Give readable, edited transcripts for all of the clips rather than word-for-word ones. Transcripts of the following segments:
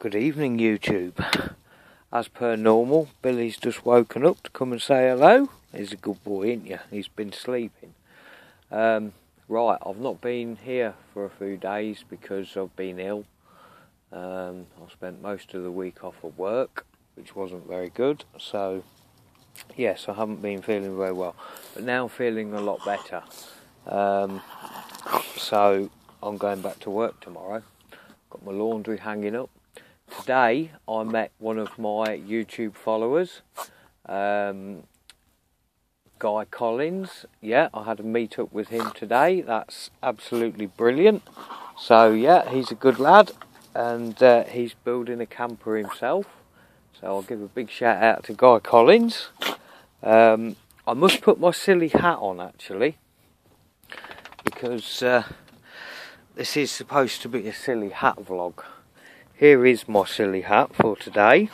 Good evening, YouTube. As per normal, Billy's just woken up to come and say hello. He's a good boy, ain't you? He's been sleeping. Right, I've not been here for a few days because I've been ill. I spent most of the week off at work, which wasn't very good. So, yes, I haven't been feeling very well. But now I'm feeling a lot better. So, I'm going back to work tomorrow. Got my laundry hanging up. Today I met one of my YouTube followers, Guy Collins. Yeah, I had a meet up with him today. That's absolutely brilliant. So yeah, he's a good lad, and he's building a camper himself. So I'll give a big shout out to Guy Collins. I must put my silly hat on actually, because this is supposed to be a silly hat vlog. Here is my silly hat for today.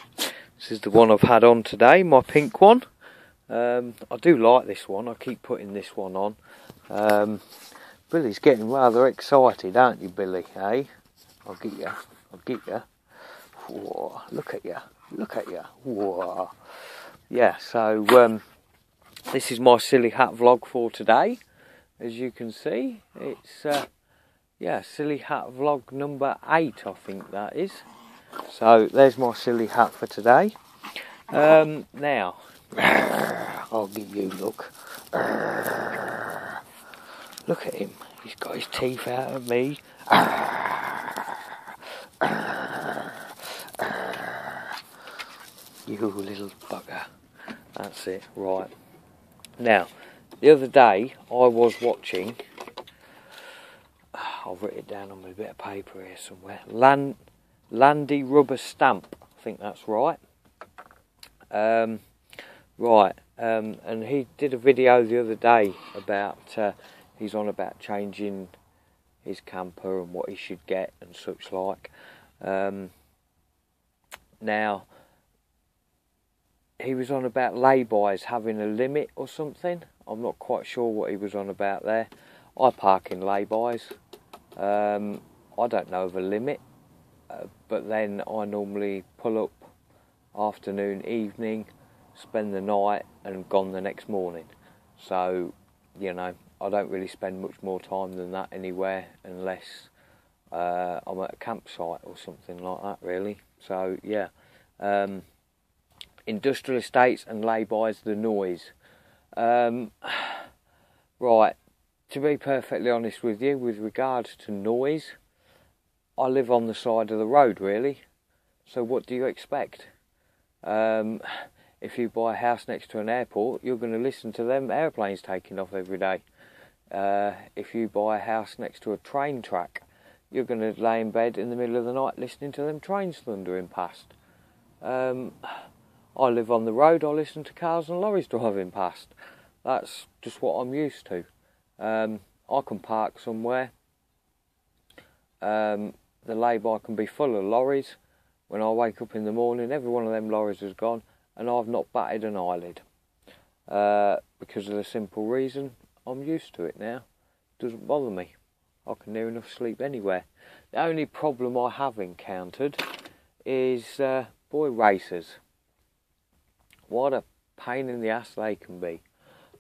This is the one I've had on today, my pink one. I do like this one. I keep putting this one on. Billy's getting rather excited, aren't you, Billy? Eh? I'll get you. I'll get you. Whoa, look at you. Look at you. Whoa. Yeah, so this is my silly hat vlog for today. As you can see, it's... yeah, silly hat vlog number 8, I think that is. So there's my silly hat for today. Now, I'll give you a look. Look at him. He's got his teeth out at me. You little bugger. That's it. Right. Now, the other day I was watching... I've written it down on a bit of paper here somewhere. Landyrubberstamp, I think that's right. And he did a video the other day about, he's on about changing his camper and what he should get and such like. Now, he was on about lay-bys having a limit or something. I'm not quite sure what he was on about there. I park in lay-bys. I don't know of a limit, but then I normally pull up afternoon, evening, spend the night and gone the next morning. So, you know, I don't really spend much more time than that anywhere unless I'm at a campsite or something like that, really. So, yeah. Industrial estates and lay-bys, the noise. Right. To be perfectly honest with you, with regards to noise, I live on the side of the road, really. So what do you expect? If you buy a house next to an airport, you're going to listen to them airplanes taking off every day. If you buy a house next to a train track, you're going to lay in bed in the middle of the night listening to them trains thundering past. I live on the road, I listen to cars and lorries driving past. That's just what I'm used to. I can park somewhere. The lay-by can be full of lorries. When I wake up in the morning, every one of them lorries is gone, and I've not batted an eyelid. Because of the simple reason, I'm used to it now. It doesn't bother me. I can near enough sleep anywhere. The only problem I have encountered is boy racers. What a pain in the ass they can be.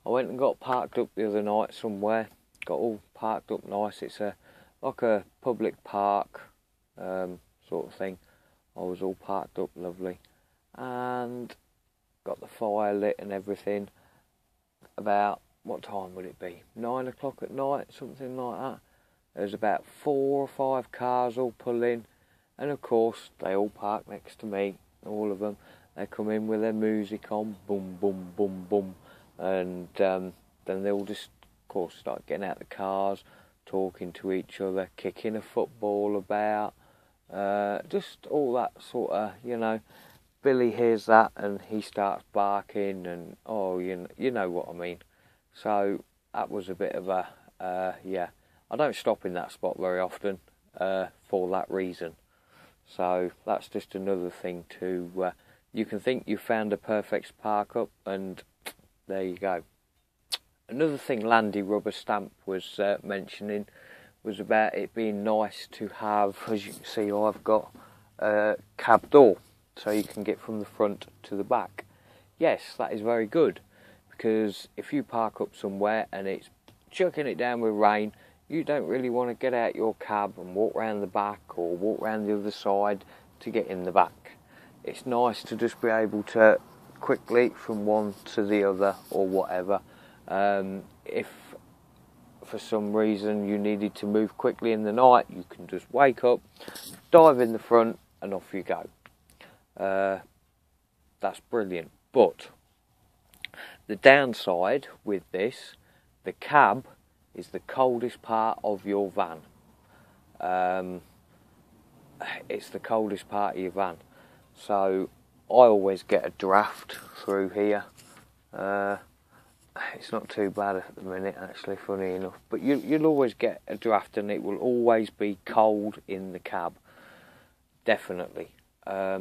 I went and got parked up the other night somewhere. Got all parked up nice. It's like a public park sort of thing. I was all parked up lovely. And got the fire lit and everything. About, what time would it be? 9 o'clock at night, something like that. There's about 4 or 5 cars all pull in. And of course, they all park next to me, all of them. They come in with their music on, boom, boom, boom, boom. And then they'll just, of course, start getting out the cars, talking to each other, kicking a football about, just all that sort of, you know. Billy hears that and he starts barking and, oh, you know what I mean. So that was a bit of a, yeah. I don't stop in that spot very often for that reason. So that's just another thing to, you can think you found a perfect park up and... there you go. Another thing Landyrubberstamp was mentioning was about it being nice to have, as you can see, I've got a cab door, so you can get from the front to the back. Yes, that is very good, because if you park up somewhere and it's chucking it down with rain, you don't really want to get out your cab and walk round the back or walk round the other side to get in the back. It's nice to just be able to quickly from one to the other or whatever. If for some reason you needed to move quickly in the night, you can just wake up, dive in the front and off you go. That's brilliant. But the downside with this, the cab is the coldest part of your van. It's the coldest part of your van. So I always get a draft through here. It's not too bad at the minute, actually, funny enough. But you'll always get a draft, and it will always be cold in the cab. Definitely. I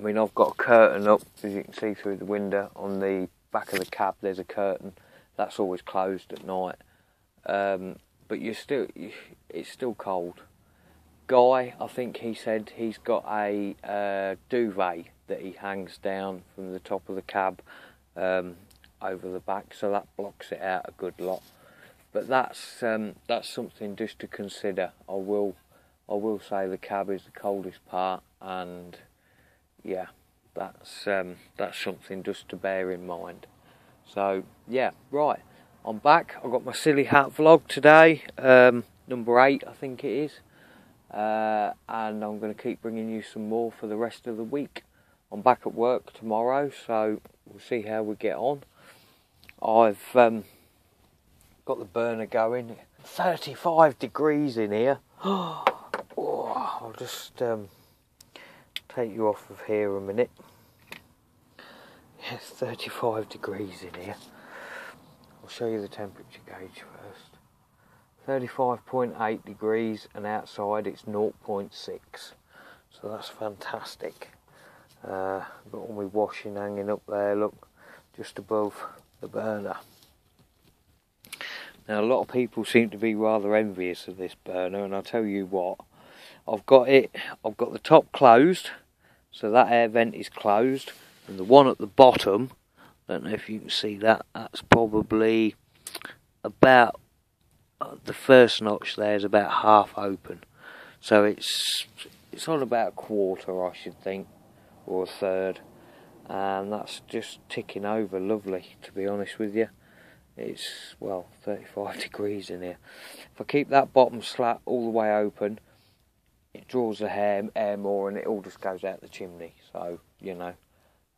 mean, I've got a curtain up, as you can see through the window. On the back of the cab, there's a curtain. That's always closed at night. But it's still cold. Guy, I think he said he's got a duvet that he hangs down from the top of the cab over the back, so that blocks it out a good lot. But that's something just to consider. I will say the cab is the coldest part, and yeah, that's something just to bear in mind. So yeah, right, I'm back. I've got my silly hat vlog today, number 8 I think it is, and I'm going to keep bringing you some more for the rest of the week. I'm back at work tomorrow, so we'll see how we get on. I've got the burner going. 35 degrees in here. Oh, I'll just take you off of here a minute. Yes, 35 degrees in here. I'll show you the temperature gauge first. 35.8 degrees, and outside it's 0.6. So that's fantastic. Got all my washing hanging up there, look, just above the burner. Now a lot of people seem to be rather envious of this burner, and I'll tell you what, I've got the top closed, so that air vent is closed, and the one at the bottom, I don't know if you can see that, that's probably about, the first notch there is about half open, so it's on about a quarter, I should think, or a third, and that's just ticking over lovely, to be honest with you. It's, well, 35 degrees in here. If I keep that bottom slat all the way open, it draws the air more, and it all just goes out the chimney, so you know.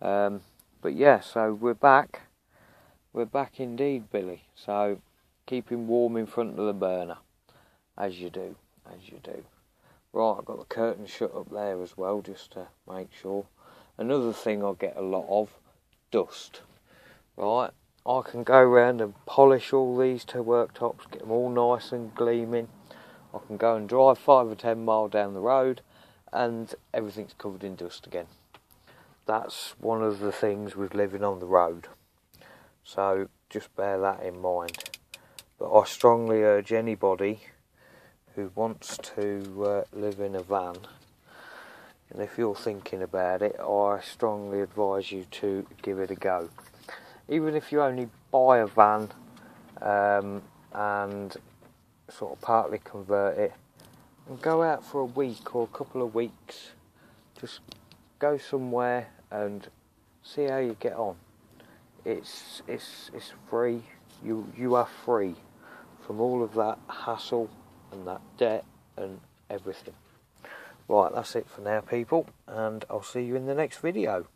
But yeah, so we're back indeed, Billy. So keep him warm in front of the burner, as you do. Right, I've got the curtain shut up there as well, just to make sure. Another thing I get a lot of, dust. Right, I can go around and polish all these two worktops, get them all nice and gleaming. I can go and drive 5 or 10 miles down the road, and everything's covered in dust again. That's one of the things with living on the road. So just bear that in mind. But I strongly urge anybody who wants to live in a van, and if you're thinking about it, I strongly advise you to give it a go. Even if you only buy a van and sort of partly convert it, and go out for a week or a couple of weeks, just go somewhere and see how you get on. It's free. You are free from all of that hassle and that debt and everything. Right, that's it for now, people, and I'll see you in the next video.